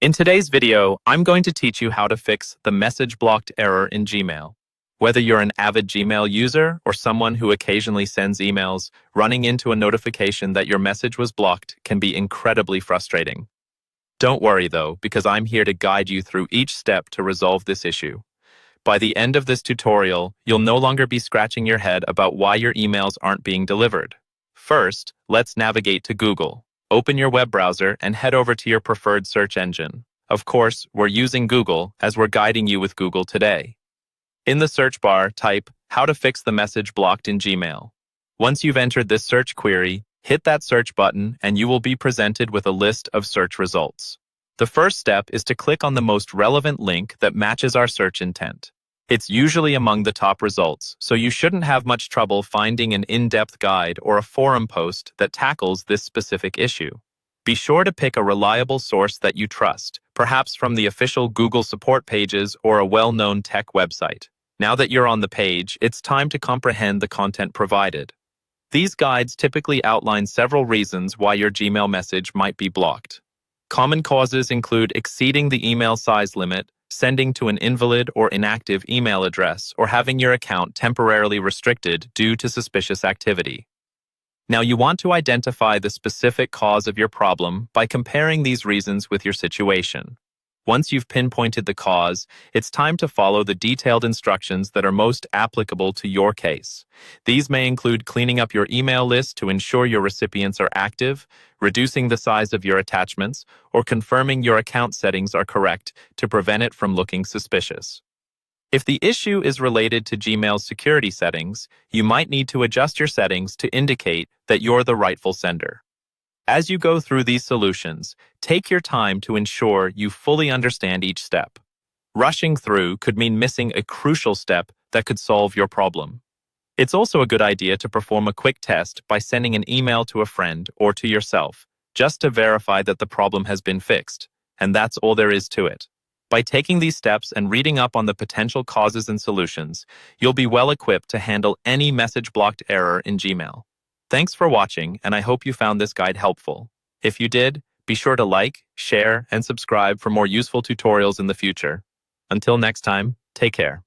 In today's video, I'm going to teach you how to fix the message blocked error in Gmail. Whether you're an avid Gmail user or someone who occasionally sends emails, running into a notification that your message was blocked can be incredibly frustrating. Don't worry though, because I'm here to guide you through each step to resolve this issue. By the end of this tutorial, you'll no longer be scratching your head about why your emails aren't being delivered. First, let's navigate to Google. Open your web browser and head over to your preferred search engine. Of course, we're using Google as we're guiding you with Google today. In the search bar, type, "How to fix the message blocked in Gmail." Once you've entered this search query, hit that search button and you will be presented with a list of search results. The first step is to click on the most relevant link that matches our search intent. It's usually among the top results, so you shouldn't have much trouble finding an in-depth guide or a forum post that tackles this specific issue. Be sure to pick a reliable source that you trust, perhaps from the official Google support pages or a well-known tech website. Now that you're on the page, it's time to comprehend the content provided. These guides typically outline several reasons why your Gmail message might be blocked. Common causes include exceeding the email size limit, sending to an invalid or inactive email address, or having your account temporarily restricted due to suspicious activity. Now, you want to identify the specific cause of your problem by comparing these reasons with your situation. Once you've pinpointed the cause, it's time to follow the detailed instructions that are most applicable to your case. These may include cleaning up your email list to ensure your recipients are active, reducing the size of your attachments, or confirming your account settings are correct to prevent it from looking suspicious. If the issue is related to Gmail's security settings, you might need to adjust your settings to indicate that you're the rightful sender. As you go through these solutions, take your time to ensure you fully understand each step. Rushing through could mean missing a crucial step that could solve your problem. It's also a good idea to perform a quick test by sending an email to a friend or to yourself, just to verify that the problem has been fixed, and that's all there is to it. By taking these steps and reading up on the potential causes and solutions, you'll be well equipped to handle any message blocked error in Gmail. Thanks for watching, and I hope you found this guide helpful. If you did, be sure to like, share, and subscribe for more useful tutorials in the future. Until next time, take care.